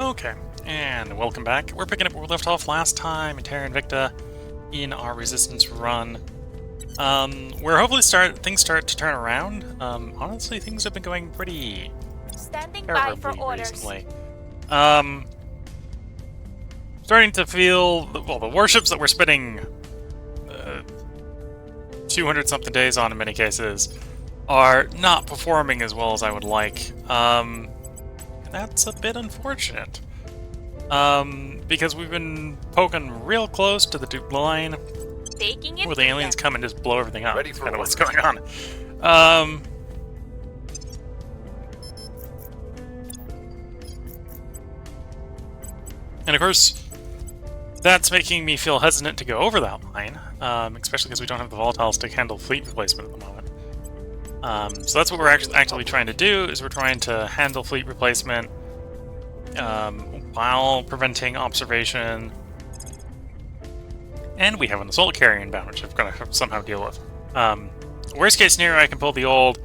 Okay, and welcome back. We're picking up where we left off last time in Terra Invicta in our resistance run. Where hopefully things start to turn around. Honestly, things have been going pretty Standing by for terribly orders. recently. Starting to feel, well, the warships that we're spending 200 something days on in many cases are not performing as well as I would like. That's a bit unfortunate. Because we've been poking real close to the Duke line, Taking it. where the aliens come and just blow everything up. Ready That's for kind of what's orders. going on. And of course, that's making me feel hesitant to go over that line, especially because we don't have the volatiles to handle fleet replacement at the moment. So that's what we're actively trying to do, is we're trying to handle fleet replacement while preventing observation. And we have an assault carrier inbound, which I'm going to somehow deal with. Worst case scenario, I can pull the old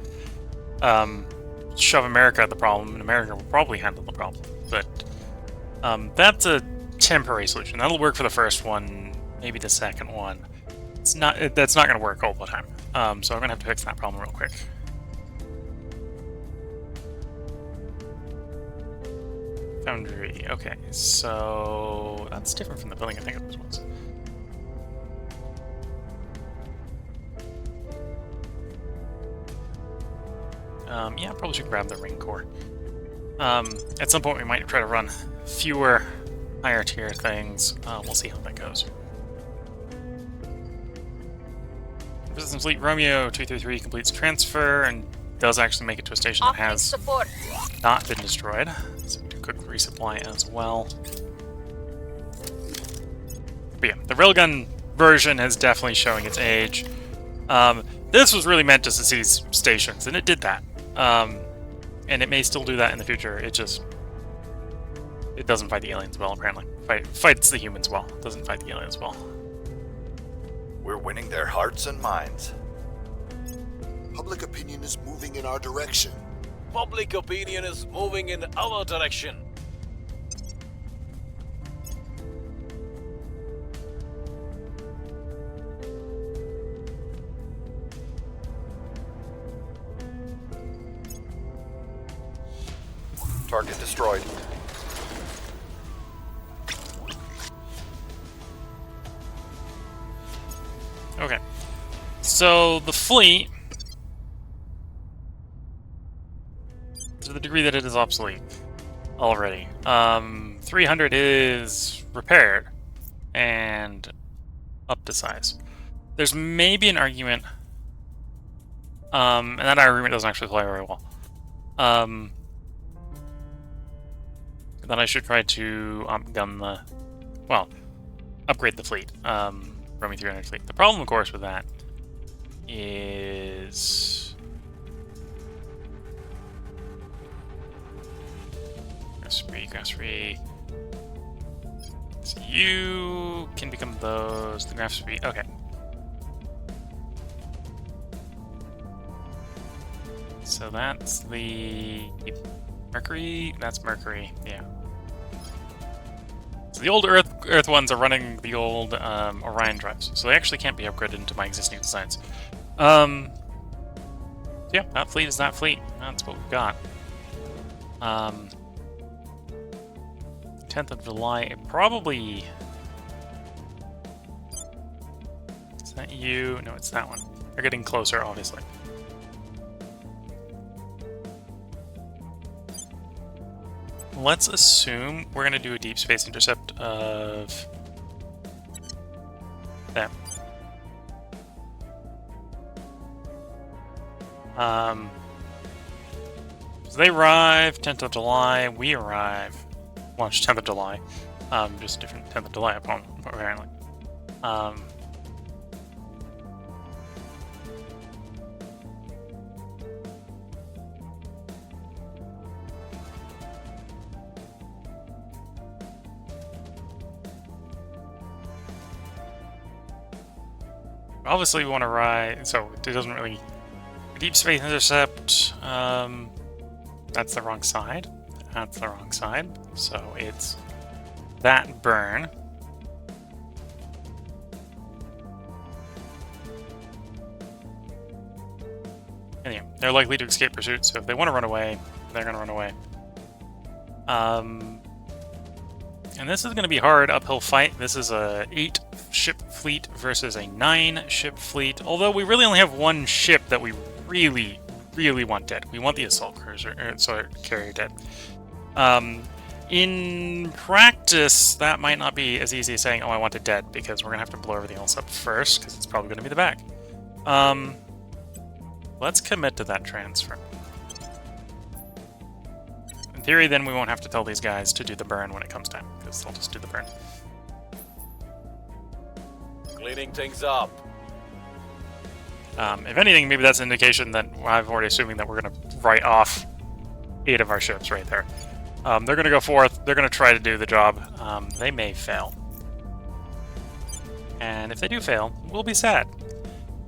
shove America at the problem, and America will probably handle the problem. But that's a temporary solution. That'll work for the first one, maybe the second one. That's not going to work all the time. So I'm going to have to fix that problem real quick. Foundry. Okay, so that's different from the building I think it was. Yeah, probably should grab the ring core. At some point we might try to run fewer higher tier things. We'll see how that goes. Resistance Fleet Romeo 233 completes transfer and does actually make it to a station that has support. not been destroyed. So we do quick resupply as well. But yeah, the railgun version is definitely showing its age. This was really meant just to seize stations, and it did that. And it may still do that in the future. It doesn't fight the aliens well, apparently. Fights the humans well. Doesn't fight the aliens well. We're winning their hearts and minds. Public opinion is moving in our direction. Public opinion is moving in our direction. Target destroyed. Okay. So the fleet, to the degree that it is obsolete already, 300 is repaired and up to size. There's maybe an argument, and that argument doesn't actually play very well. Then I should try to upgrade the fleet, Roaming 300 fleet. The problem, of course, with that is grass free. So you can become those. The graphs free. Okay. So that's the Mercury. That's Mercury. Yeah. So the old Earth ones are running the old Orion drives, so they actually can't be upgraded into my existing designs. Yeah, that fleet is that fleet. That's what we've got. 10th of July, it probably... Is that you? No, it's that one. They're getting closer, obviously. Let's assume we're going to do a deep space intercept of them. So they arrive 10th of July. We arrive launch 10th of July. Just different 10th of July apparently. Obviously we want to ride, so it doesn't really... Deep space intercept, that's the wrong side. That's the wrong side. So it's that burn. Anyway, they're likely to escape pursuit, so if they want to run away, they're going to run away. And this is going to be a hard uphill fight. This is a 8-ship fleet versus a 9-ship fleet. Although we really only have one ship that we really want dead. We want the assault cruiser, carrier dead. In practice, that might not be as easy as saying, "Oh, I want it dead," because we're going to have to blow everything else up first, because it's probably going to be the back. Let's commit to that transfer. In theory, then we won't have to tell these guys to do the burn when it comes time, because they'll just do the burn. Cleaning things up. If anything, maybe that's an indication that I'm already assuming that we're going to write off 8 of our ships right there. They're going to go forth. They're going to try to do the job. They may fail. And if they do fail, we'll be sad.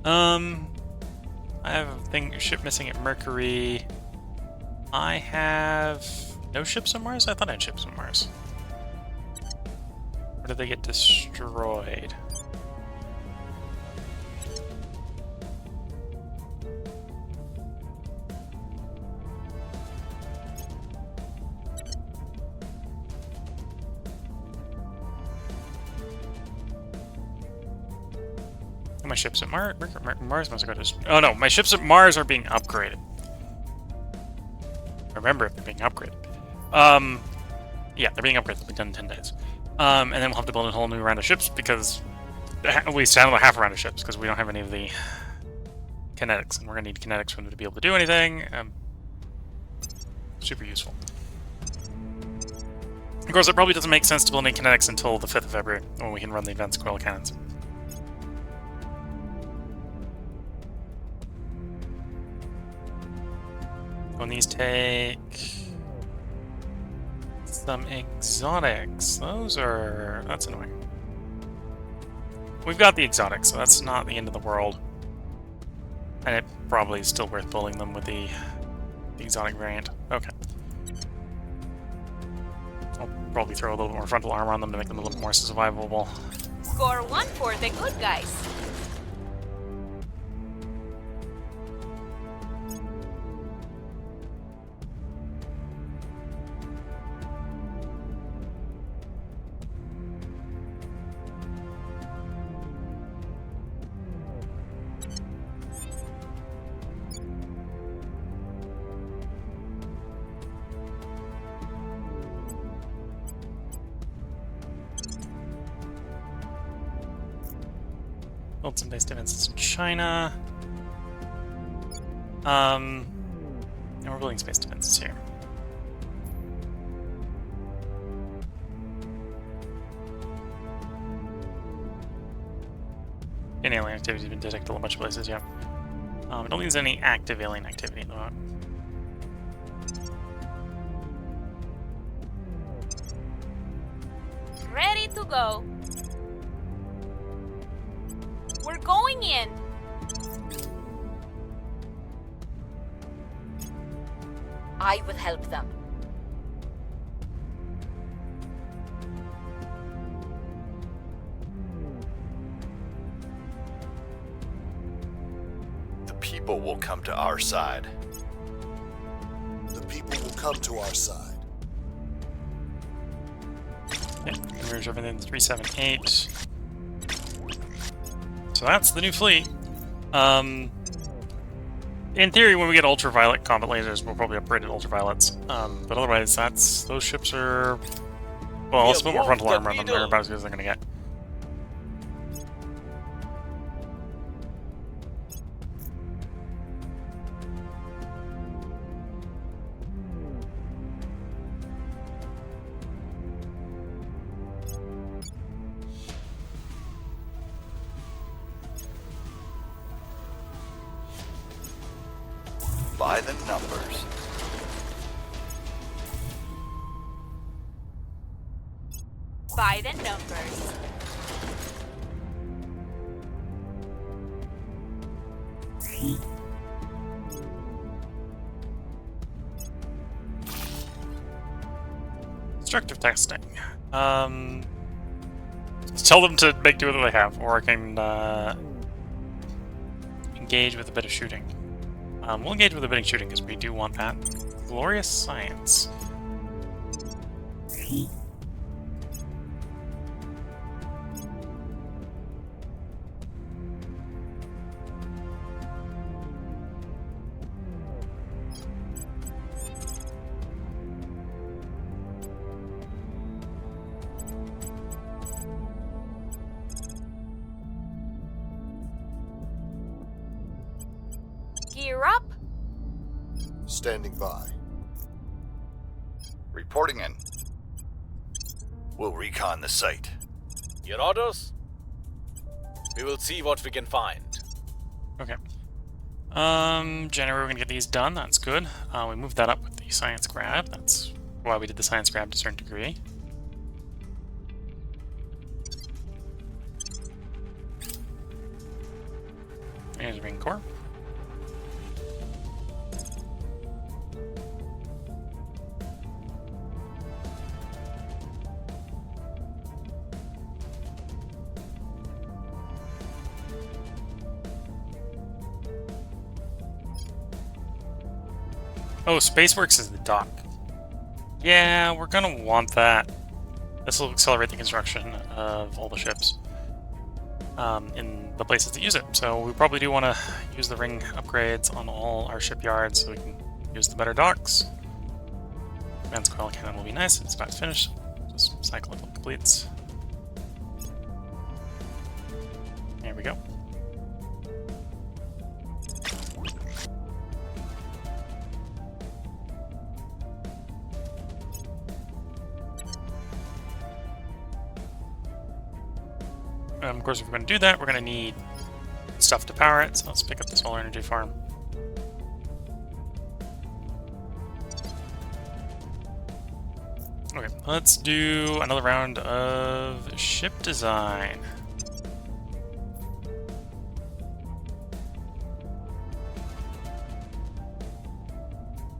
I have a ship missing at Mercury. I have no ships on Mars? I thought I had ships on Mars. Or did they get destroyed? My ships at Mars must have got destroyed. Oh no, my ships at Mars are being upgraded. Remember, if they're being upgraded. Yeah, they're being upgraded. They'll be done in 10 days. And then we'll have to build a whole new round of ships because at least half a round of ships because we don't have any of the kinetics, and we're gonna need kinetics for them to be able to do anything. Super useful. Of course, it probably doesn't make sense to build any kinetics until the 5th of February when we can run the advanced coil cannons. When these take some exotics. That's annoying. We've got the exotics, so that's not the end of the world. And it probably is still worth building them with the exotic variant. Okay. I'll probably throw a little bit more frontal armor on them to make them a little bit more survivable. Score 1 for the good guys. Build some base defenses in China. And we're building space defenses here. And alien activity has been detected in a bunch of places, yeah. I don't think there's any active alien activity in the moment. Ready to go. We're going in. I will help them. The people will come to our side. The people will come to our side. Yeah, merge everything 378. So that's the new fleet. In theory, when we get ultraviolet combat lasers, we'll probably upgrade to ultraviolets. But otherwise, those ships are... Well, let's put more frontal armor on them. They're about as good as they're gonna get. By the numbers. By the numbers. Constructive testing. Tell them to make do with what they have, or I can engage with a bit of shooting. We'll engage with a bit of shooting because we do want that. Glorious science. Gear up. Standing by. Reporting in. We'll recon the site. Your orders? We will see what we can find. Okay. January, we're gonna get these done. That's good. We moved that up with the science grab. That's why we did the science grab to a certain degree. Here's Marine Corps. Oh, Spaceworks is the dock. Yeah, we're gonna want that. This will accelerate the construction of all the ships in the places that use it. So we probably do want to use the ring upgrades on all our shipyards so we can use the better docks. Advanced coil cannon will be nice. It's about to finish. Just cycle until it completes. There we go. Of course, if we're going to do that, we're going to need stuff to power it, so let's pick up the solar energy farm. Okay, let's do another round of ship design.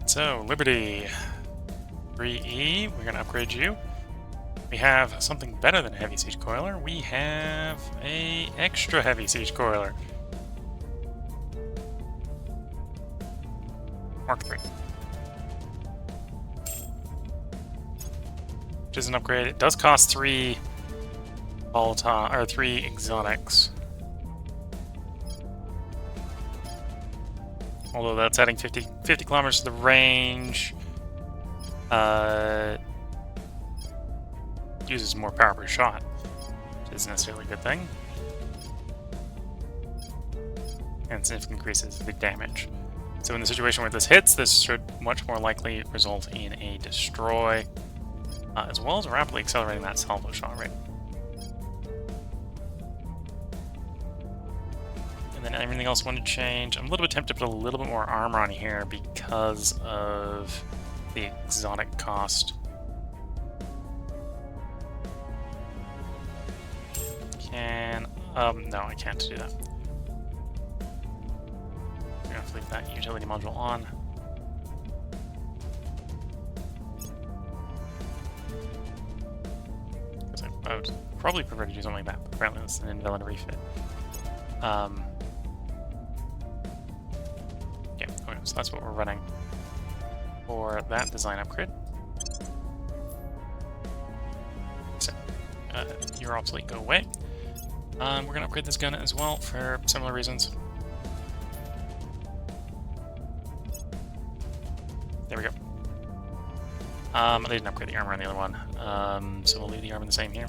So, Liberty 3E, we're going to upgrade you. We have something better than a heavy siege coiler. We have a extra heavy siege coiler. Mark 3. Which is an upgrade. It does cost 3 volatile or 3 exotics. Although that's adding 50 kilometers to the range. Uses more power per shot, which isn't necessarily a good thing. And significantly increases the damage. So in the situation where this hits, this should much more likely result in a destroy, as well as rapidly accelerating that salvo shot rate. And then everything else I wanted to change. I'm a little bit tempted to put a little bit more armor on here because of the exotic cost. No, I can't do that. I'm gonna leave that utility module on. Because I would probably prefer to do something like that, but apparently this is an invalid refit. Yeah, okay, so that's what we're running for that design upgrade. So, you're obsolete, go away. We're going to upgrade this gun as well for similar reasons. There we go. I didn't upgrade the armor on the other one, so we'll leave the armor the same here.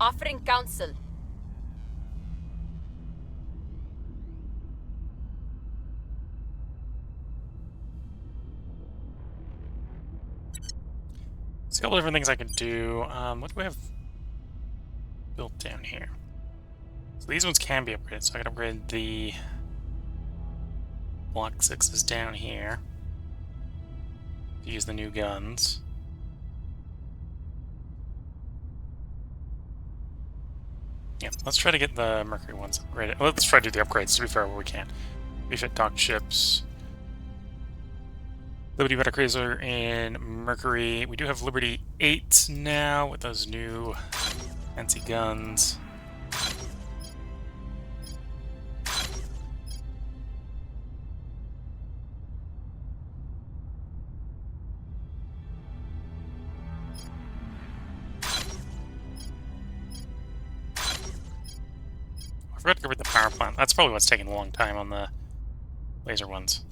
Offering counsel. There's a couple different things I can do. What do we have built down here. So these ones can be upgraded, so I can upgrade the Block 6s down here to use the new guns. Yeah, let's try to get the Mercury ones upgraded. Let's try to do the upgrades, to be fair, where we can. Refit docked ships. Liberty Metacruiser in Mercury. We do have Liberty 8 now with those new fancy guns. I forgot to cover the power plant. That's probably what's taking a long time on the laser ones.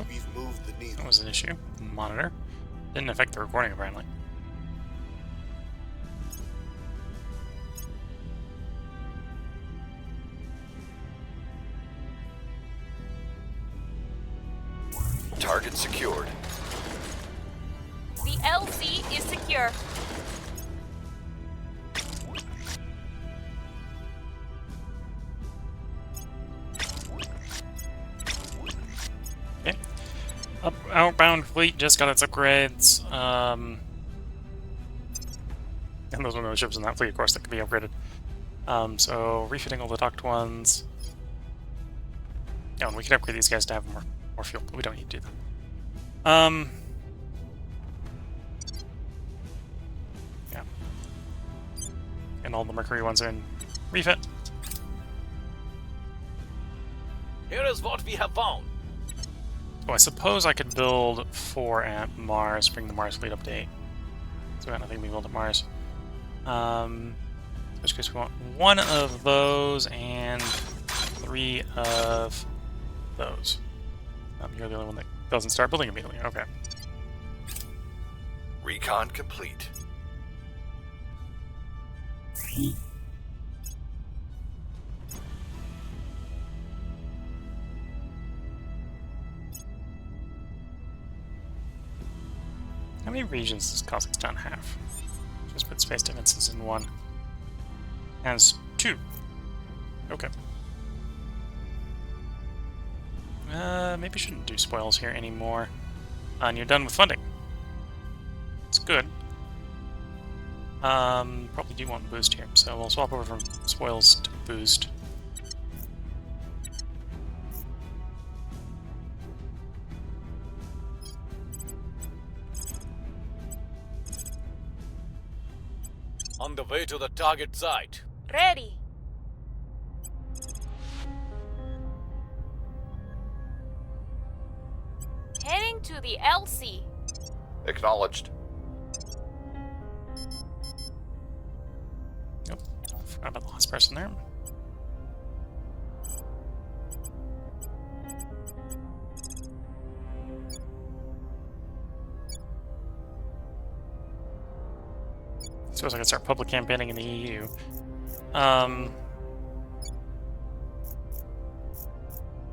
We've moved the needle. That was an issue. Monitor. Didn't affect the recording, apparently. Target secured. The LC is secure. Okay. Outbound fleet just got its upgrades. And those are the ships in that fleet, of course, that can be upgraded. So refitting all the docked ones. Oh, and we can upgrade these guys to have more fuel, but we don't need to do that. Yeah. And all the Mercury ones are in refit. Here is what we have found. Oh, I suppose I could build 4 at Mars, bring the Mars fleet up to 8. So we got nothing we build at Mars. In which case we want 1 of those and 3 of those. You're the only one that doesn't start building immediately. Okay. Recon complete. How many regions does Kazakhstan have? Just put space defenses in 1. Has 2. Okay. Maybe shouldn't do spoils here anymore. And you're done with funding. It's good. Probably do want boost here, so we'll swap over from spoils to boost. On the way to the target site. Ready. Heading to the LC. Acknowledged. Yep. Forgot about the last person there. Suppose I can start public campaigning in the EU.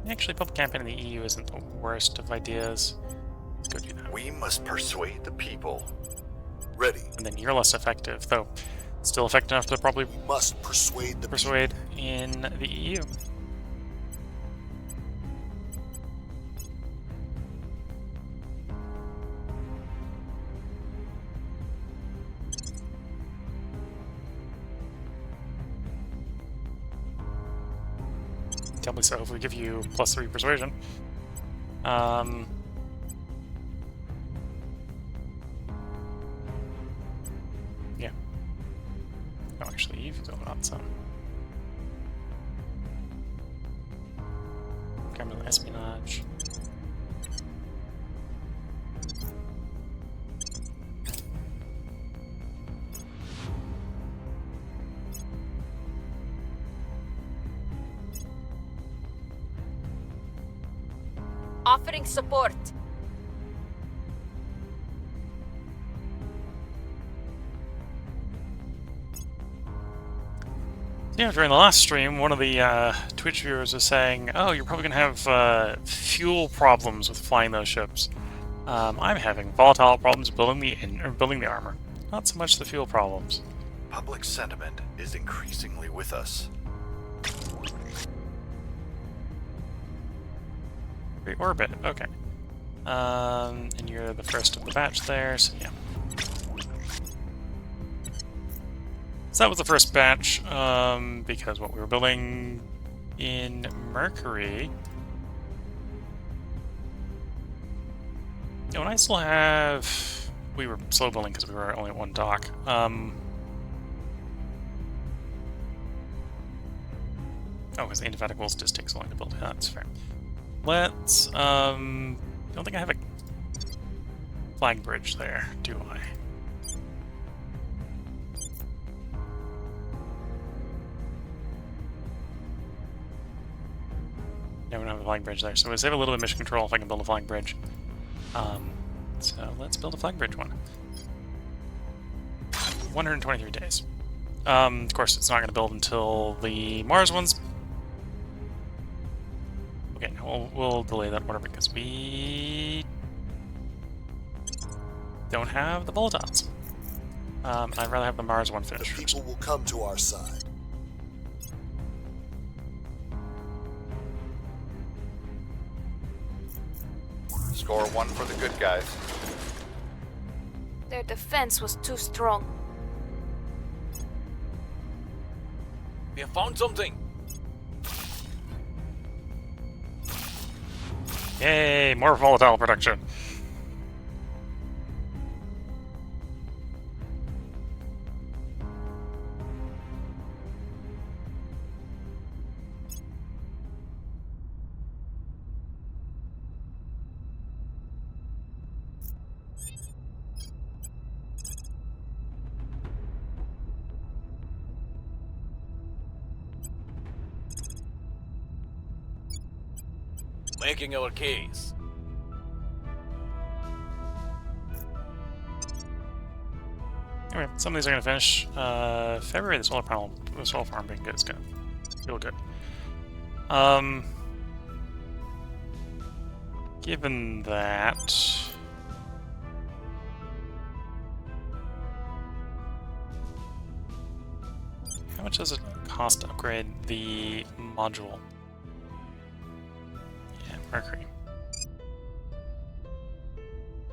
Actually, public campaigning in the EU isn't the worst of ideas. Let's go do that. We must persuade the people. Ready. And then you're less effective, though still effective enough to probably Must persuade the persuade in the E EU. Tell me so if we give you +3 persuasion. Yeah. Oh, actually, you've got some. Government espionage. Offering support. Yeah, during the last stream, one of the Twitch viewers was saying, "Oh, you're probably gonna have fuel problems with flying those ships." I'm having volatile problems building the armor. Not so much the fuel problems. Public sentiment is increasingly with us. Reorbit. Okay. And you're the first of the batch there, so yeah. So that was the first batch, because what we were building in Mercury. You know, and I still have. We were slow building because we were only at one dock. Oh, because the Indefatigable just takes so long to build. Yeah, that's fair. Let's. I don't think I have a flag bridge there, do I? Yeah, we don't have a flag bridge there, so we'll save a little bit of mission control if I can build a flag bridge. So let's build a flag bridge one. 123 days. Of course, it's not going to build until the Mars ones. Okay, no, we'll delay that order because we don't have the volatiles. I'd rather have the Mars one The finished first. people will come to our side. Score 1 for the good guys. Their defense was too strong. We have found something. Yay, more volatile production. Making our case. Anyway, some of these are going to finish. February, the solar farm being good is going to feel good. Given that, how much does it cost to upgrade the module? Yeah, Mercury.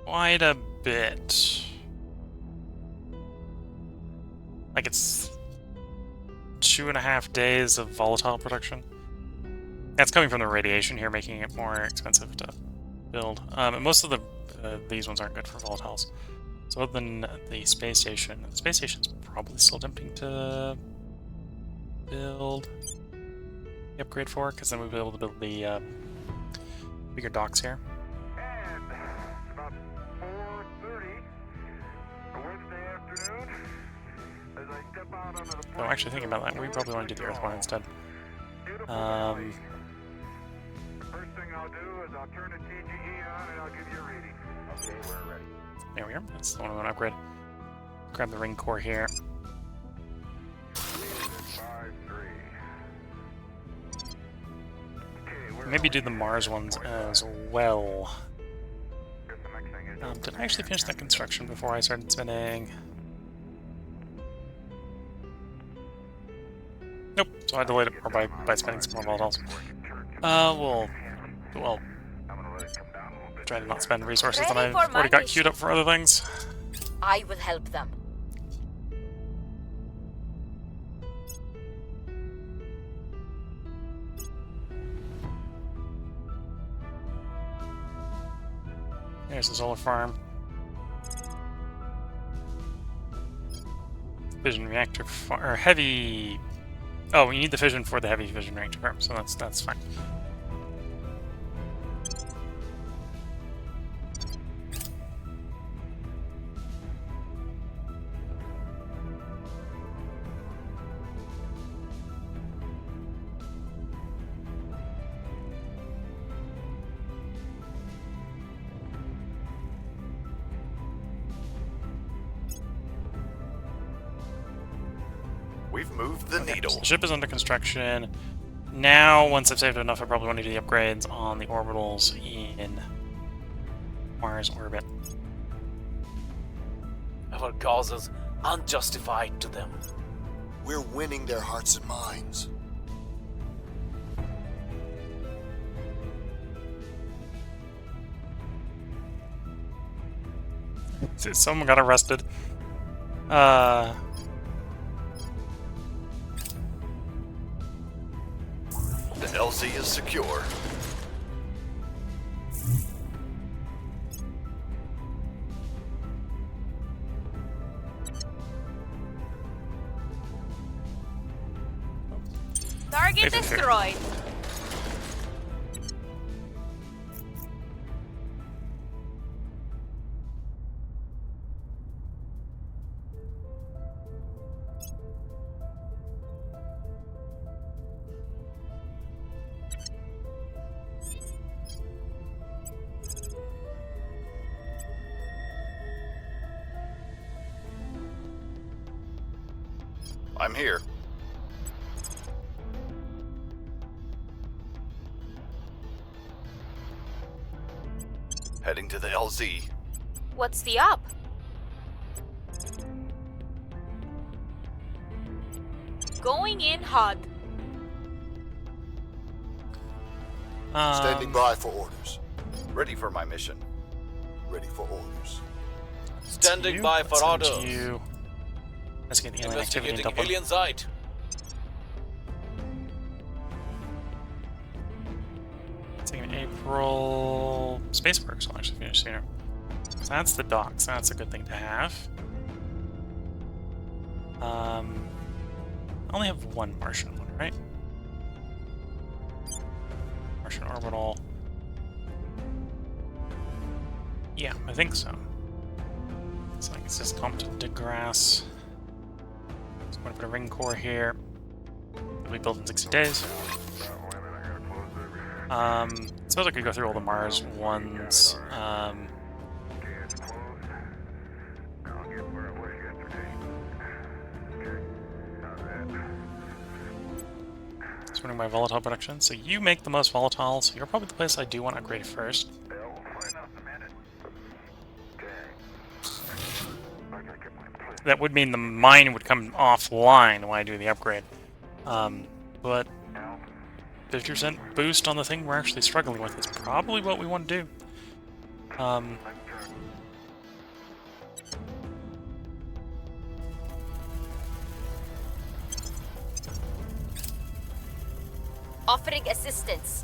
Quite a bit. Like it's 2.5 days of volatile production. That's coming from the radiation here, making it more expensive to build. And most of these ones aren't good for volatiles. So other than the space station's probably still tempting to build the upgrade for, because then we'll be able to build the bigger docks here. And it's about 4:30 a Wednesday afternoon as I step out onto the So actually thinking about that, we probably want to do the Earth one instead. beautiful valley. The first thing I'll do is I'll turn the TGE on and I'll give you a reading. Okay, we're ready. There we are. That's the one we want to upgrade. Grab the ring core here. 5-3. Okay, we're Maybe do the Mars ones as well. Guess the next thing is Did I actually finish that construction before I started spinning? Nope. So I delayed it more by spending some more volatiles. Well, I'm gonna let it come down a little bit. try to not spend resources that Ready I've for already my got queued up for other things. I will help them. There's the solar farm. Fission reactor or heavy. Oh, we need the fission for the heavy fission reactor farm, so that's fine. We've moved the Okay, needle. so the ship is under construction. Now, once I've saved enough, I probably want to do the upgrades on the orbitals in Mars orbit. Our cause is unjustified to them. We're winning their hearts and minds. Someone got arrested. The LZ is secure. Target Basically. destroyed. I'm here. Heading to the LZ. What's the up? Going in hot. Standing by for orders. Ready for my mission. Ready for orders. Standing by for orders. Investigate the alien activity in Investigating Dublin. alien site. Taking April. Spaceworks will actually finish sooner. So that's the docks. That's a good thing to have. I only have one Martian one, right? Martian orbital. Yeah, I think so. So I guess just comp to DeGrasse. So I'm gonna put a ring core here. It'll be built in 60 days. I suppose I could go through all the Mars ones. Sorting my volatile production. So you make the most volatile, so you're probably the place I do want to upgrade first. That would mean the mine would come offline when I do the upgrade. But 50% boost on the thing we're actually struggling with is probably what we want to do. Offering assistance.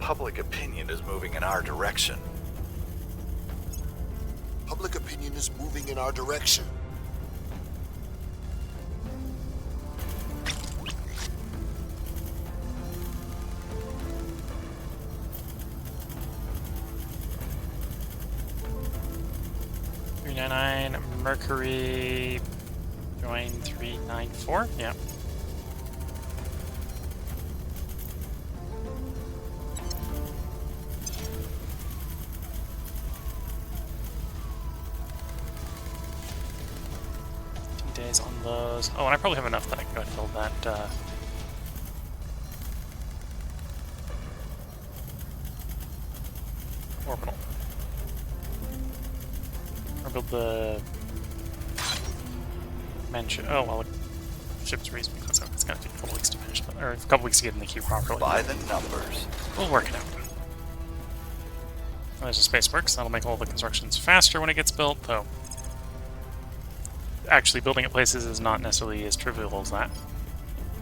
Public opinion is moving in our direction. Public opinion is moving in our direction. Mercury join 394. Yeah. Days on those. Oh, and I probably have enough that I can go ahead and build that orbital. Or build the mansion. Oh, well, the ship's reasonably close. It's gonna take a couple weeks to finish, or a couple weeks to get in the queue properly. By the numbers. We'll work it out. There's a spaceworks. That'll make all the constructions faster when it gets built, though. Actually, building at places is not necessarily as trivial as that.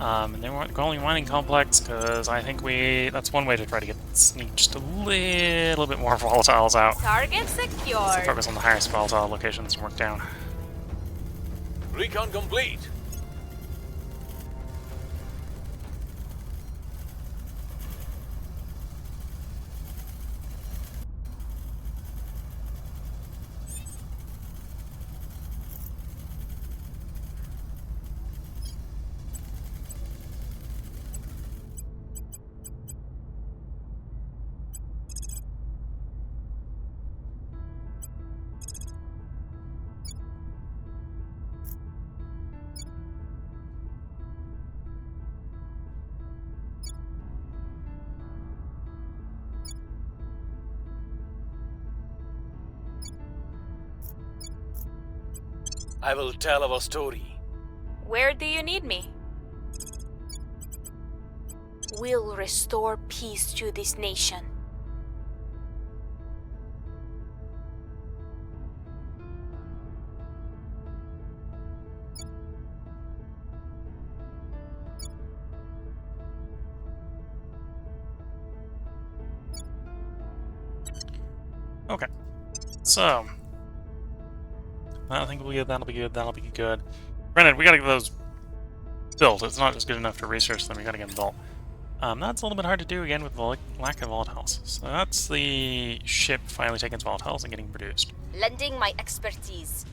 And then we're calling mining complex because I think that's one way to try to sneak just a little bit more volatiles out. Target So secured. focus on the highest volatile locations and work down. Recon complete. I will tell our story. Where do you need me? We'll restore peace to this nation. Okay. So, I think we'll get that'll be good. That'll be good. Granted, we gotta get those built. It's not just good enough to research them. We gotta get them built. That's a little bit hard to do again with the lack of volatiles. So that's the ship finally taking its volatiles and getting produced. Lending my expertise.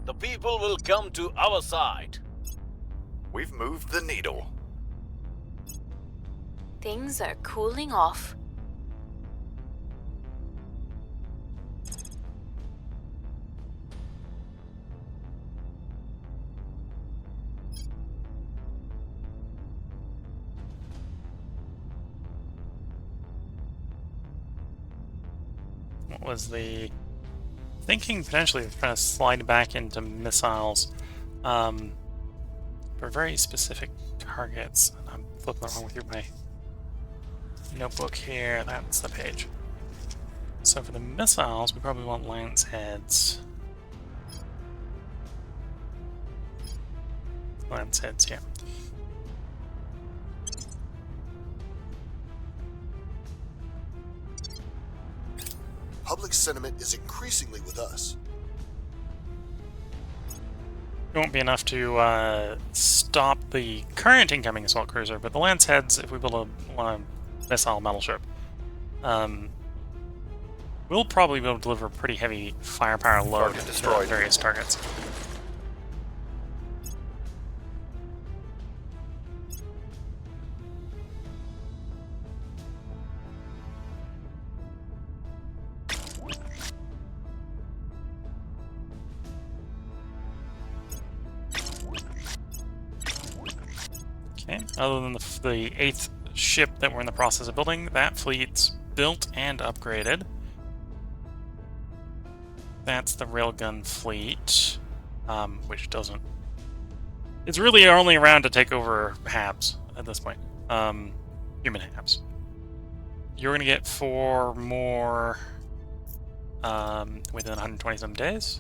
The people will come to our side. We've moved the needle. Things are cooling off. What was the thinking? Potentially trying to slide back into missiles for very specific targets. I'm flipping along with my notebook here. That's the page. So for the missiles, we probably want lance heads. Lance heads, yeah. Public sentiment is increasingly with us. It won't be enough to stop the current incoming assault cruiser, but the lance heads, if we build a missile battleship, we'll probably be able to deliver a pretty heavy firepower load Target to destroyed. various targets. Okay, other than the 8th ship that we're in the process of building, that fleet's built and upgraded. That's the railgun fleet, which doesn't... It's really only around to take over Habs at this point. Human Habs. You're going to get 4 more within 120-some days.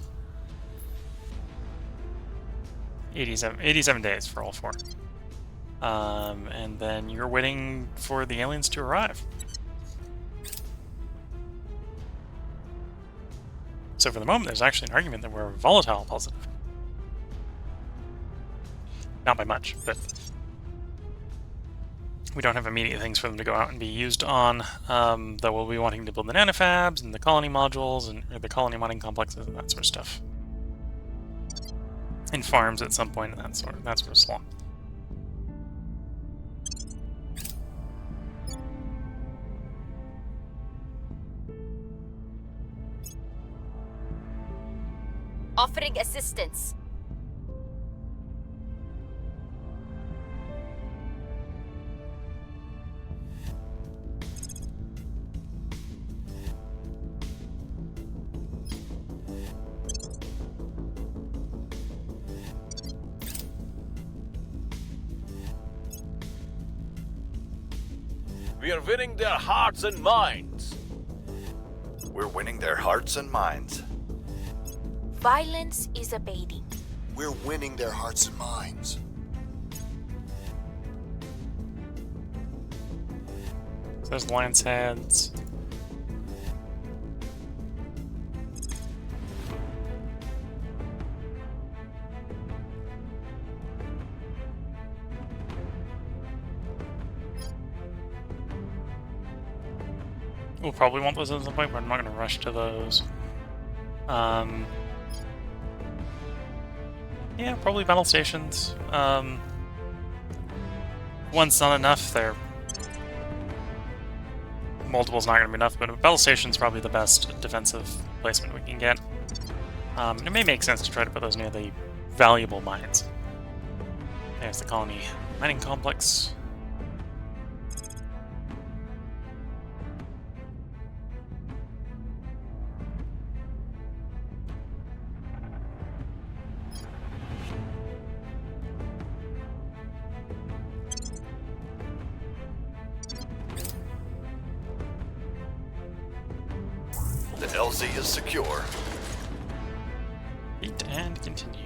87 days for all 4. And then you're waiting for the aliens to arrive. So for the moment, there's actually an argument that we're volatile positive. Not by much, but we don't have immediate things for them to go out and be used on. Though we'll be wanting to build the nanofabs and the colony modules and the colony mining complexes and that sort of stuff. And farms at some point and that sort of slump. Offering assistance. We are winning their hearts and minds. We're winning their hearts and minds. Violence is abating. We're winning their hearts and minds. So there's lance heads. We'll probably want those at some point, but I'm not going to rush to those. Yeah, probably battle stations. One's not enough. Multiple's not going to be enough, but a battle station's probably the best defensive placement we can get. And it may make sense to try to put those near the valuable mines. There's the colony mining complex. LZ is secure. Eat and continue.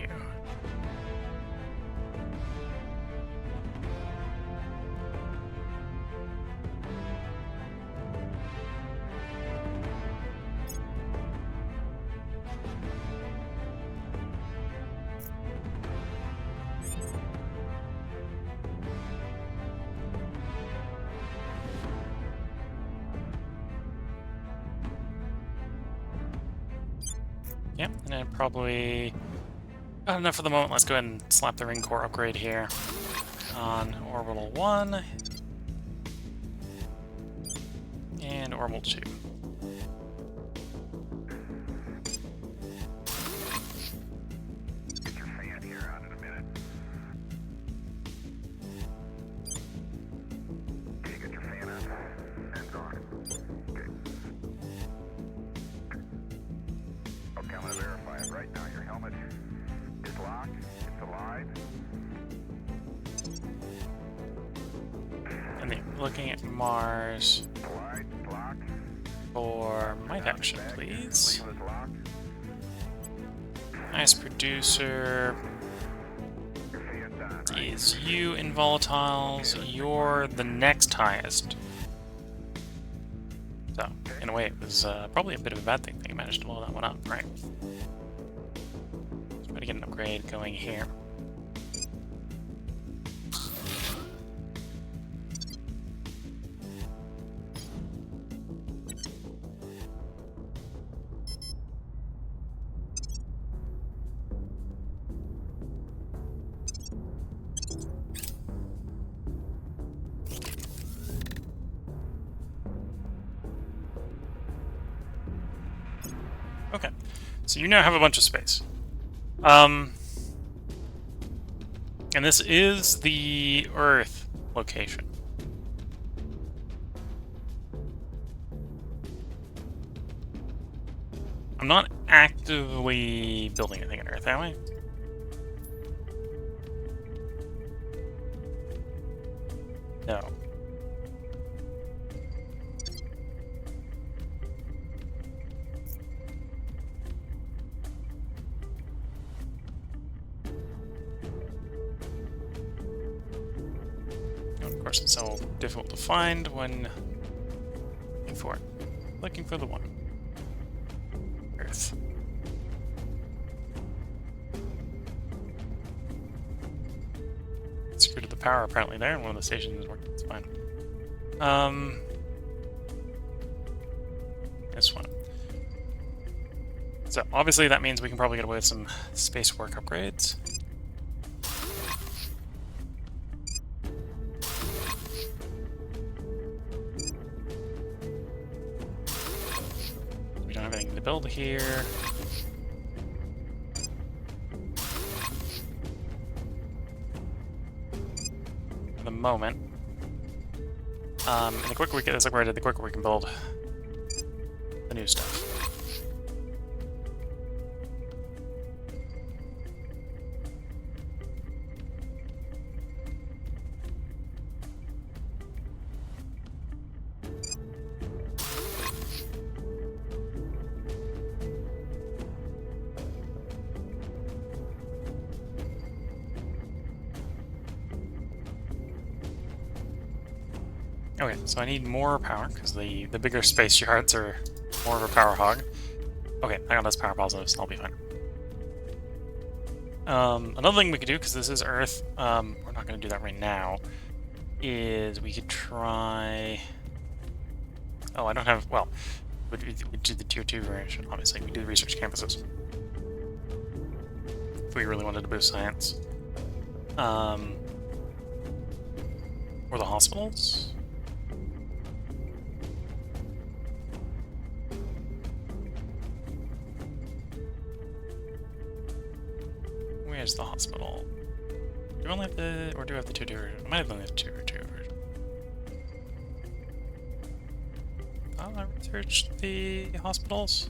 Yep, and then probably not enough for the moment. Let's go ahead and slap the ring core upgrade here on orbital 1 and orbital 2. Get your fan here on in a minute. Okay, get your fan on. Fan's on. Okay. Okay, I'm gonna verify it right now. Your helmet is locked. It's alive. And then looking at Mars It's alive. It's locked. for might action, please. Label is locked. Nice producer Your fan's on, right? is you in volatiles. You're the next highest. So, in a way, it was probably a bit of a bad thing that you managed to blow that one up, right? Let's try to get an upgrade going here. Okay, so you now have a bunch of space. And this is the Earth location. I'm not actively building anything on Earth, am I? No. Of course, it's so difficult to find when looking for it. Looking for the one. Earth. Screwed to the power apparently there, and one of the stations is working. It's fine. This one. So obviously that means we can probably get away with some space work upgrades. We don't have anything to build here. For the moment. And the quicker we get this upgraded, the quicker we can build the new stuff. Okay, so I need more power, because the bigger space yards are more of a power hog. Okay, I got those power positives, so I'll be fine. Another thing we could do, because this is Earth, we're not going to do that right now, is we could try... Oh, I don't have... Well, we do the Tier 2 variation, obviously. We do the research campuses. If we really wanted to boost science. Or the hospitals? Where's the hospital? Do we only have the... Or do we have the 2 version? I might have only the 2 version. I researched the hospitals.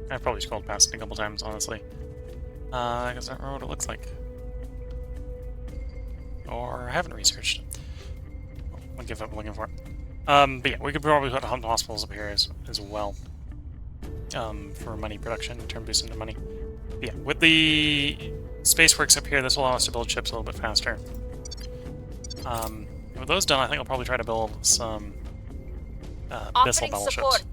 I've probably scrolled past it a couple times, honestly. I guess I don't remember what it looks like. Or I haven't researched it. I'll give up looking for it. But yeah, we could probably put hospitals up here as well. For money production, turn boost into money. But yeah, with the space works up here, this will allow us to build ships a little bit faster. With those done, I think I'll probably try to build some missile Offering battleships. support.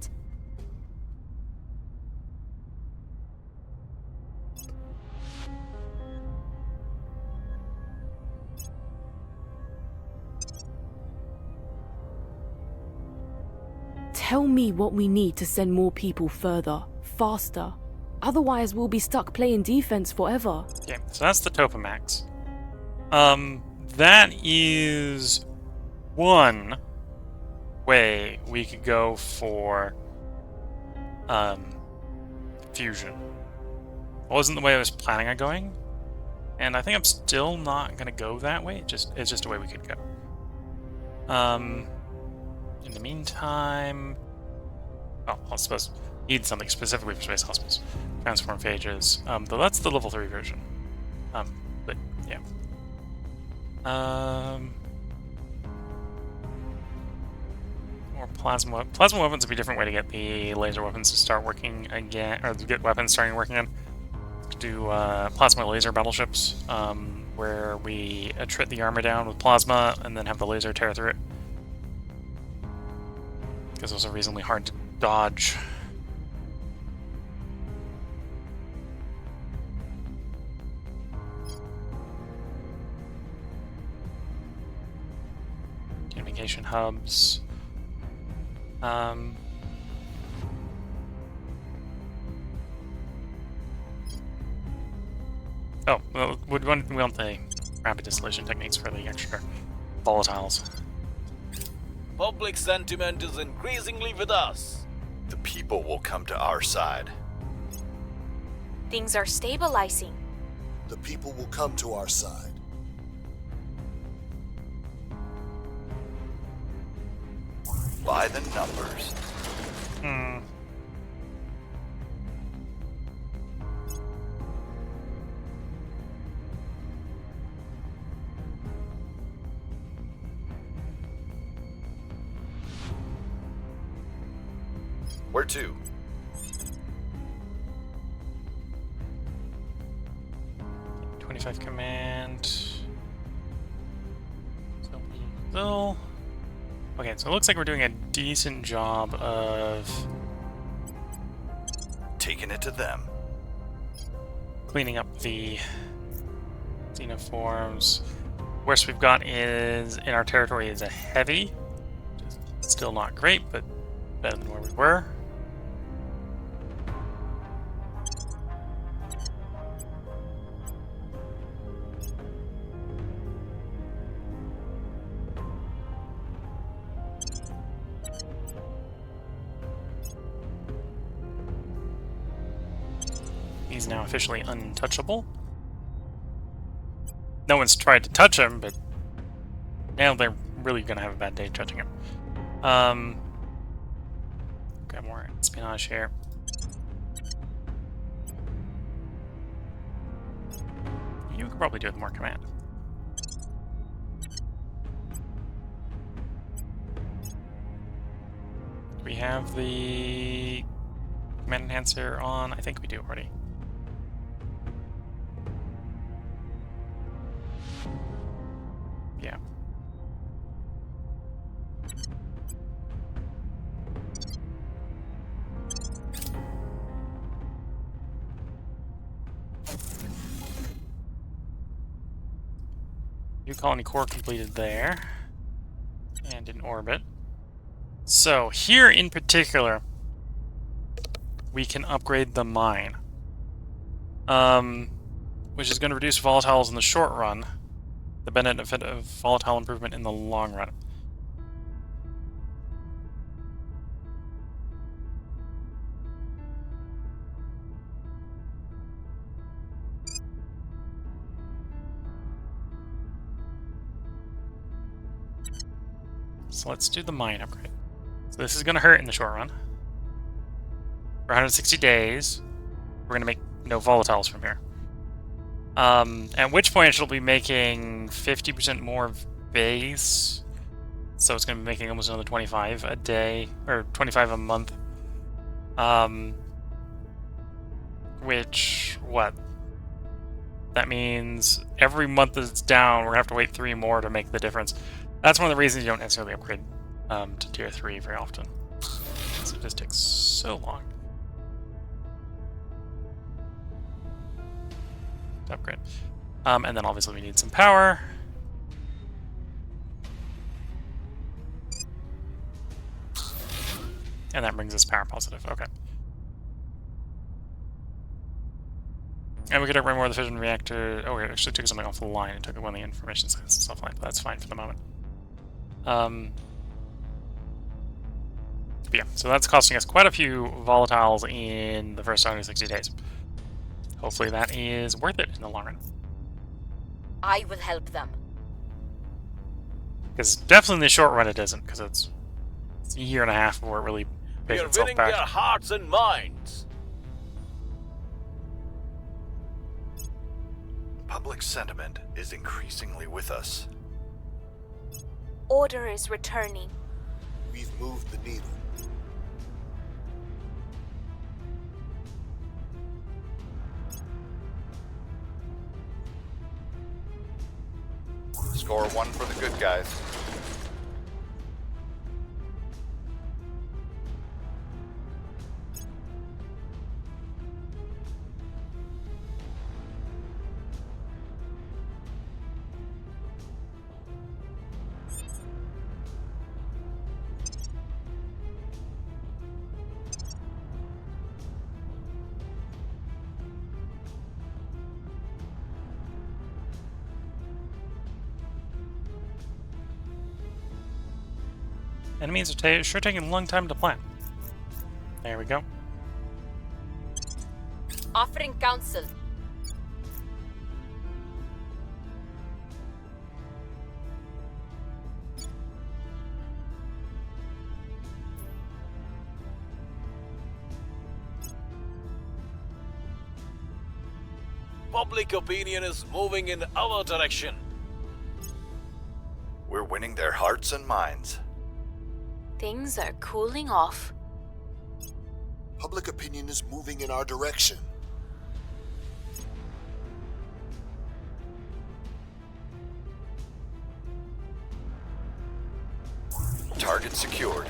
Tell me what we need to send more people further, faster. Otherwise, we'll be stuck playing defense forever. Okay, so that's the Topamax. That is one way we could go for fusion. It wasn't the way I was planning on going, and I think I'm still not gonna go that way. It's just a way we could go. In the meantime, oh, I suppose need something specifically for space hospitals. Transform phages. Though that's the level 3 version. But yeah. More plasma weapons would be a different way to get the laser weapons to start working again, or to get weapons starting working again. Do plasma laser battleships, where we attrit the armor down with plasma and then have the laser tear through it. Because those are reasonably hard to dodge. Communication hubs. Oh, well, we want the rapid distillation techniques for the extra volatiles. Public sentiment is increasingly with us. The people will come to our side. Things are stabilizing. The people will come to our side. By the numbers. Where to? .25 command. Still. Okay, so it looks like we're doing a decent job of Taking it to them. cleaning up the xenoforms. Worst we've got is in our territory is a heavy. Still not great, but better than where we were. He's now officially untouchable. No one's tried to touch him, but now they're really gonna have a bad day touching him. Got more espionage here. You could probably do with more command. Do we have the command enhancer on? I think we do already. Yeah. New colony core completed there. And in orbit. So, here in particular, we can upgrade the mine. Which is going to reduce volatiles in the short run. The benefit of volatile improvement in the long run. So let's do the mine upgrade. So this is going to hurt in the short run. for 160 days. We're gonna make no volatiles from here. At which point she'll be making 50% more base. So it's gonna be making almost another 25 a day, or 25 a month. Which, what? That means every month that it's down, we're gonna have to wait 3 more to make the difference. That's one of the reasons you don't necessarily upgrade to tier 3 very often. Because it just takes so long to upgrade. And then obviously we need some power. And that brings us power positive. Okay. And we could upgrade more of the fission reactor. Oh, it actually took something off the line. It took one of the information stuff like that. That's fine for the moment. But yeah, so that's costing us quite a few volatiles in the first 160 days. Hopefully that is worth it in the long run. I will help them. Because definitely in the short run it isn't, because it's a year and a half before it really pays We're itself winning back. their hearts and minds. Public sentiment is increasingly with us. Order is returning. We've moved the needle. Score 1 for the good guys. Enemies are sure taking a long time to plant. There we go. Offering counsel. Public opinion is moving in our direction. We're winning their hearts and minds. Things are cooling off. Public opinion is moving in our direction. Target secured.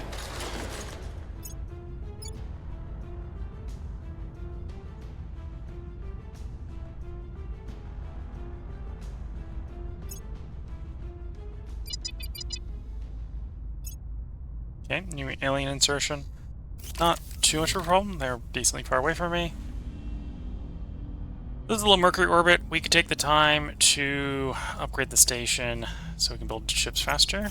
Okay, new alien insertion. Not too much of a problem. They're decently far away from me. This is a little Mercury orbit. We could take the time to upgrade the station so we can build ships faster.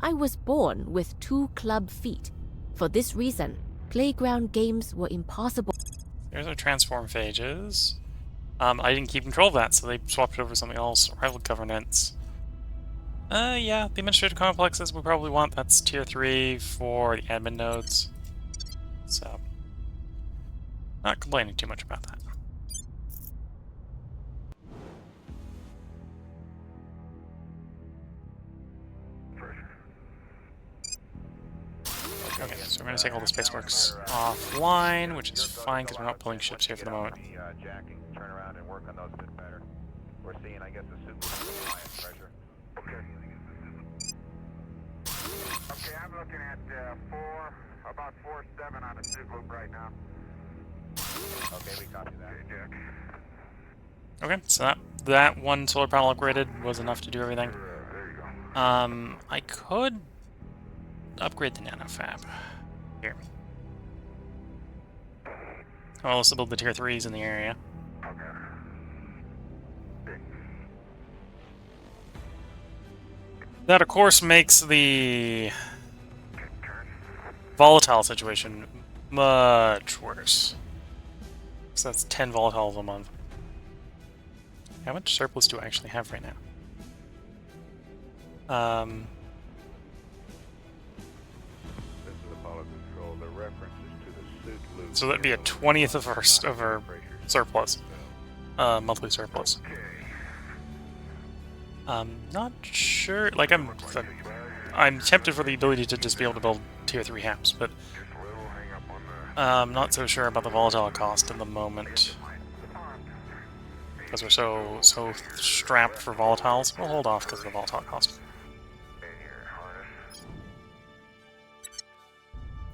I was born with 2 club feet. For this reason, playground games were impossible. There's our transform phages. I didn't keep control of that, so they swapped it over to something else. Rival governance. Yeah, the administrative complexes we probably want. That's tier 3 for the admin nodes. So, not complaining too much about that. Okay, so we're going to take all the spaceworks offline, which is fine because we're not pulling ships here for the moment. Jacking, turn around and work on those a bit better. We're seeing, I guess, the super pressure. Okay. Okay, I'm looking at about 4.7 on the suit loop right now. Okay, we copy that. Okay, Jack. Okay, so that one solar panel upgraded was enough to do everything. There you go. I could upgrade the nanofab. Here. I'll also build the tier 3s in the area. Okay. That, of course, makes the volatile situation much worse. So that's 10 volatiles a month. How much surplus do I actually have right now? This is Apollo Control. The reference is So that'd be a 20th of our surplus, monthly surplus. Not sure. Like I'm tempted for the ability to just be able to build tier 3 HAPs, but I'm not so sure about the volatile cost at the moment. Because we're so strapped for volatiles. We'll hold off because of the volatile cost.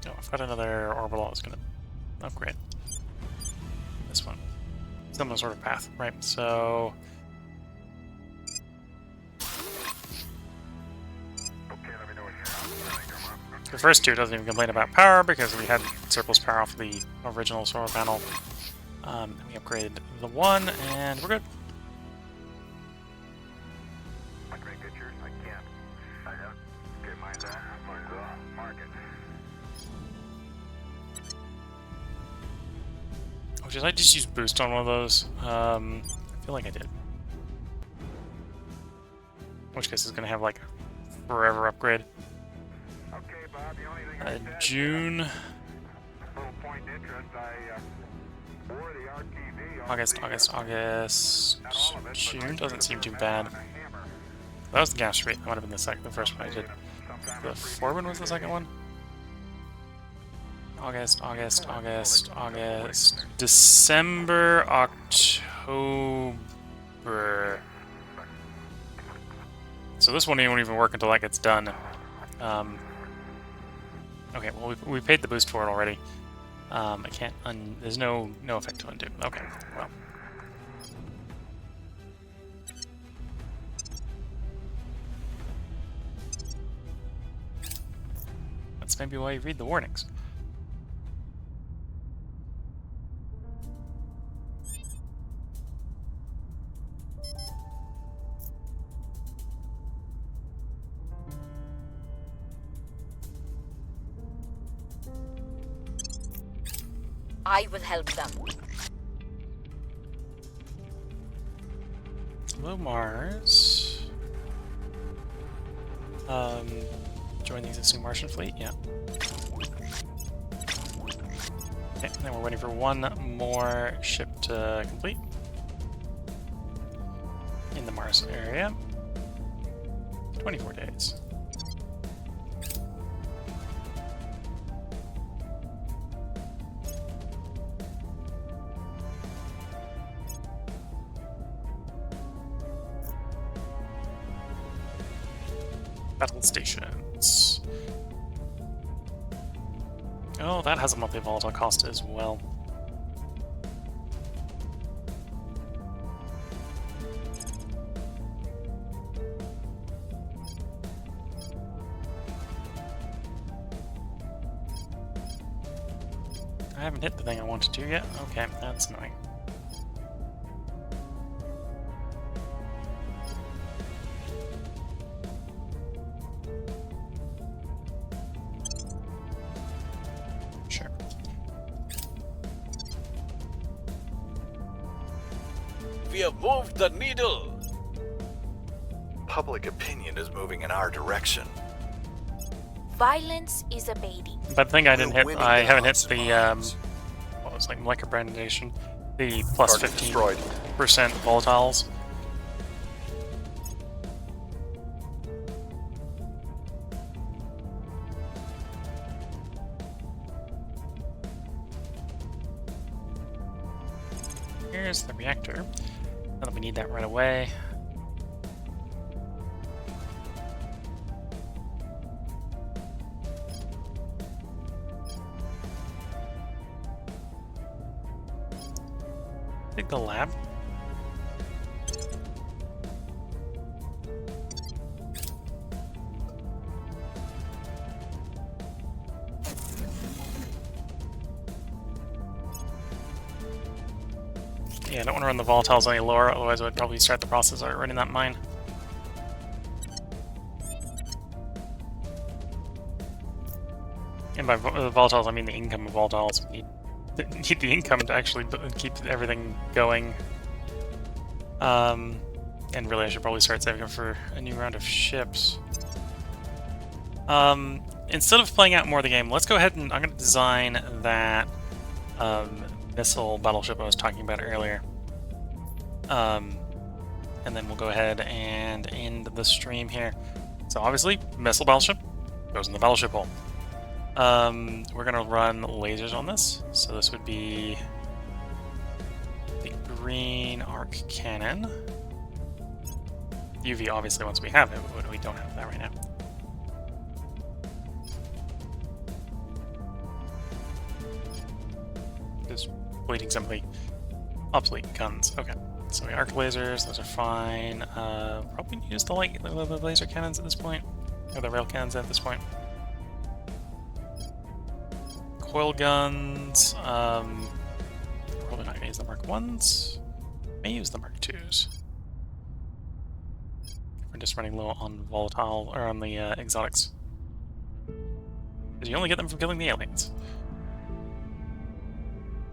Oh, I've got another orbital I was going to upgrade. This one. Similar sort of path, right? So... the first two doesn't even complain about power because we had surplus power off the original solar panel. We upgraded the one, and we're good. Oh, did I just use boost on one of those? I feel like I did. In which case it's going to have like a forever upgrade. June. August. June doesn't seem too bad. That was the gas rate. That might have been the first one I did. The foreman was the second one? August. December, October. So this one won't even work until that gets done. Okay, well we paid the boost for it already. I can't there's no effect to undo. Okay, well. That's maybe why you read the warnings. I will help them. Hello, Mars. Join the existing Martian fleet, yeah. Okay, then we're waiting for one more ship to complete. In the Mars area. 24 days. Battle stations. Oh, that has a monthly volatile cost as well. I haven't hit the thing I wanted to yet. Okay, that's annoying. We have moved the needle. Public opinion is moving in our direction. Violence is abating. But the thing I didn't hit, winning I the haven't hit odds the, and odds. what was like molecular brandation, the plus Target destroyed. 15% volatiles. Here's the reactor. Not that we need that right away. Take the lab. Yeah, I don't want to run the volatiles any lower, otherwise I would probably start the process of running that mine. And by volatiles, I mean the income of volatiles. We need the income to actually keep everything going. And really, I should probably start saving up for a new round of ships. Instead of playing out more of the game, let's go ahead and I'm going to design that missile battleship I was talking about earlier. And then we'll go ahead and end the stream here. So obviously, missile battleship goes in the battleship hole. We're gonna run lasers on this. So this would be the green arc cannon. UV obviously once we have it, but we don't have that right now. Just bleeding some of the obsolete guns. Okay. So we arc lasers, those are fine. Probably use the laser cannons at this point, or the rail cannons at this point. Coil guns, probably not gonna use the Mark 1s. May use the Mark 2s. We're just running low on volatile, or on the exotics. Because you only get them from killing the aliens.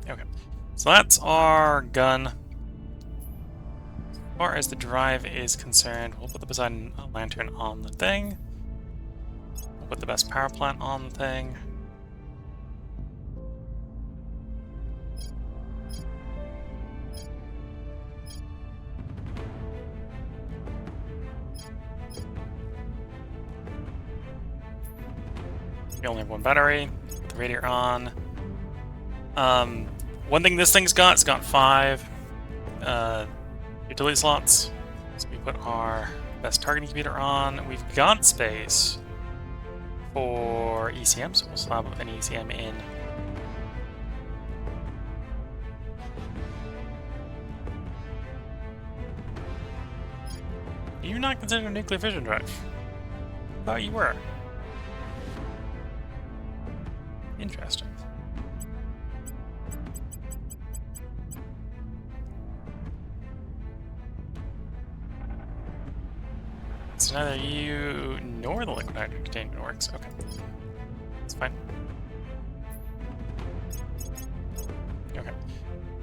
Okay, so that's our gun. As far as the drive is concerned, we'll put the Poseidon Lantern on the thing. We'll put the best power plant on the thing. We only have one battery. Put the radiator on. One thing this thing's got, it's got 5 utility slots. So we put our best targeting computer on. We've got space for ECM, so we'll slap an ECM in. You're not considered a nuclear fission drive? Thought you were. Interesting. So neither you nor the liquid hydrogen containment works. Okay. That's fine. Okay.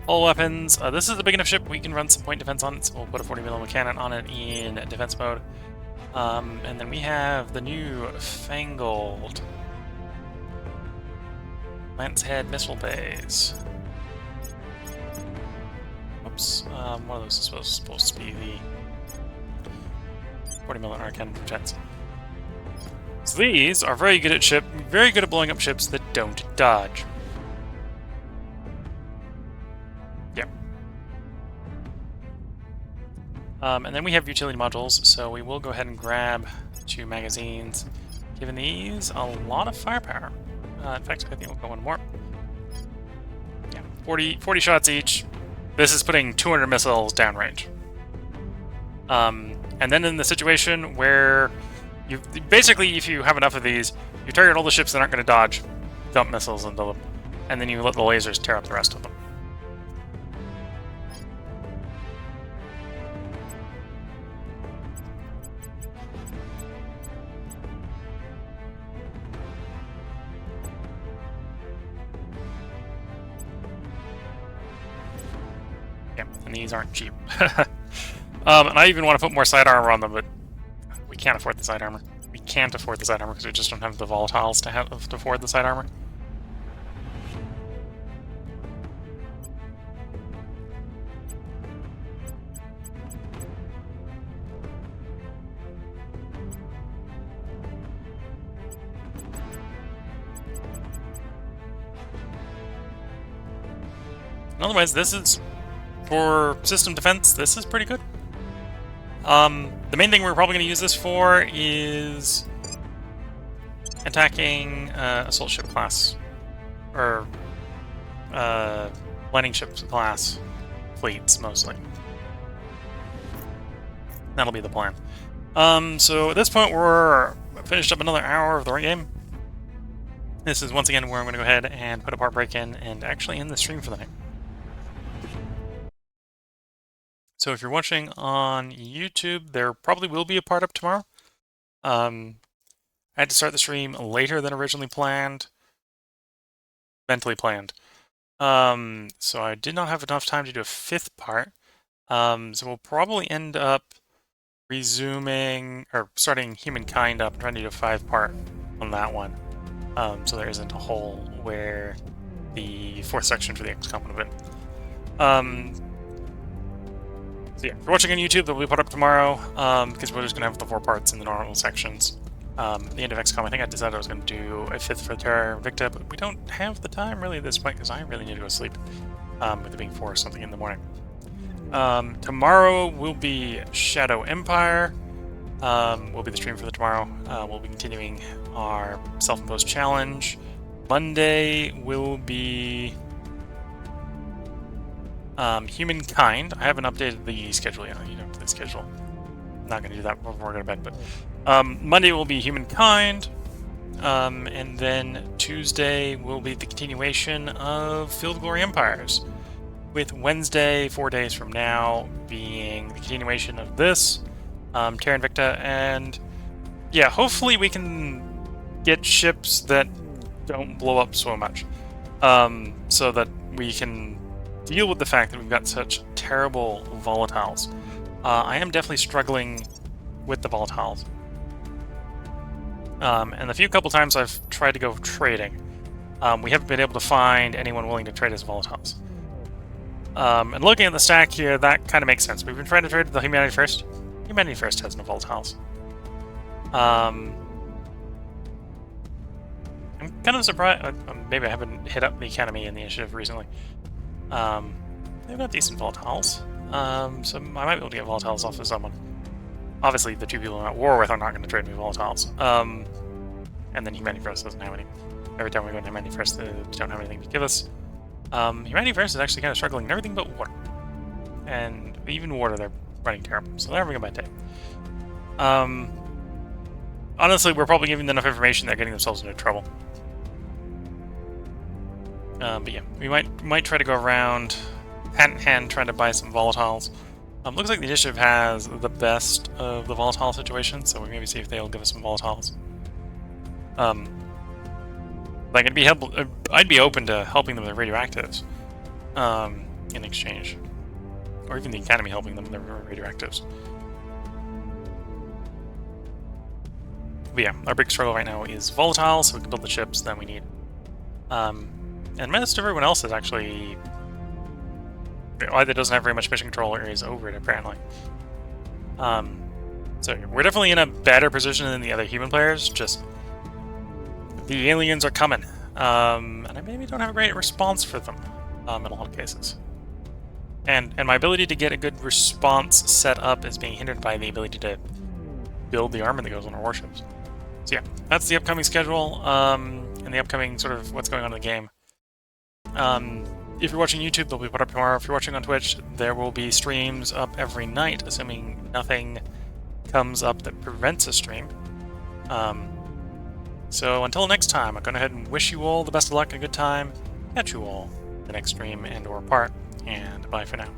All weapons. This is a big enough ship we can run some point defense on it, so we'll put a 40mm cannon on it in defense mode. And then we have the new fangled Lancehead missile bays. Oops. One of those is supposed to be the 40mm arc cannon from jets. So these are very good at blowing up ships that don't dodge. Yeah. And then we have utility modules, so we will go ahead and grab 2 magazines, giving these a lot of firepower. In fact, I think we'll go one more. Yeah, 40 shots each. This is putting 200 missiles downrange. And then in the situation where you basically, if you have enough of these, you target all the ships that aren't going to dodge, dump missiles into them, and then you let the lasers tear up the rest of them. Yeah, and these aren't cheap. And I even want to put more side armor on them, but we can't afford the side armor. We can't afford the side armor because we just don't have the volatiles to afford the side armor. And otherwise, this is, for system defense, this is pretty good. The main thing we're probably going to use this for is attacking assault ship class, or landing ship class fleets, mostly. That'll be the plan. So at this point, we're finished up another hour of the game. This is once again where I'm going to go ahead and put a part break in and actually end the stream for the night. So if you're watching on YouTube, there probably will be a part up tomorrow. I had to start the stream later than originally planned. Mentally planned. So I did not have enough time to do a 5th part. So we'll probably end up resuming, or starting Humankind up and trying to do a 5-part on that one. So there isn't a hole where the 4th section for the XCOM would have been. So yeah, if you're watching on YouTube, they'll be put up tomorrow, because we're just going to have the 4 parts in the normal sections. The end of XCOM, I think I decided I was going to do a 5th for Terra Invicta, but we don't have the time really at this point, because I really need to go to sleep, with it being 4 or something in the morning. Tomorrow will be Shadow Empire, will be the stream for tomorrow. We'll be continuing our self-imposed challenge. Monday will be Humankind. I haven't updated the schedule yet. I need to update the schedule. I'm not going to do that before I go to bed, but Monday will be Humankind, and then Tuesday will be the continuation of Field of Glory Empires, with Wednesday, 4 days from now, being the continuation of this, Terra Invicta, and yeah, hopefully we can get ships that don't blow up so much, so that we can deal with the fact that we've got such terrible volatiles. I am definitely struggling with the volatiles. And the couple times I've tried to go trading, we haven't been able to find anyone willing to trade as volatiles. And looking at the stack here, that kind of makes sense. We've been trying to trade the Humanity First. Humanity First has no volatiles. I'm kind of surprised. Maybe I haven't hit up the Academy and the Initiative recently. They've got decent volatiles. So I might be able to get volatiles off of someone. Obviously, the 2 people I'm at war with are not going to trade me volatiles. And then Humanity First doesn't have any. Every time we go to Humanity First, they don't have anything to give us. Humanity First is actually kind of struggling in everything but water. And even water, they're running terrible. So they're having a bad day. Honestly, we're probably giving them enough information they're getting themselves into trouble. But yeah, we might try to go around hand in hand trying to buy some volatiles. Looks like the Initiative has the best of the volatile situation, so we maybe see if they'll give us some volatiles. Like I'd be open to helping them with their radioactives, in exchange, or even the Academy helping them with their radioactives. But yeah, our big struggle right now is volatile, so we can build the ships that we need. And most of everyone else is actually either doesn't have very much mission control or is over it, apparently. So we're definitely in a better position than the other human players, just the aliens are coming. And I maybe don't have a great response for them, in a lot of cases. And my ability to get a good response set up is being hindered by the ability to build the armor that goes on our warships. So yeah, that's the upcoming schedule, and the upcoming sort of what's going on in the game. If you're watching YouTube, they'll be put up tomorrow. If you're watching on Twitch, there will be streams up every night, assuming nothing comes up that prevents a stream. So until next time, I'm going to go ahead and wish you all the best of luck and a good time. Catch you all in the next stream and or part, and bye for now.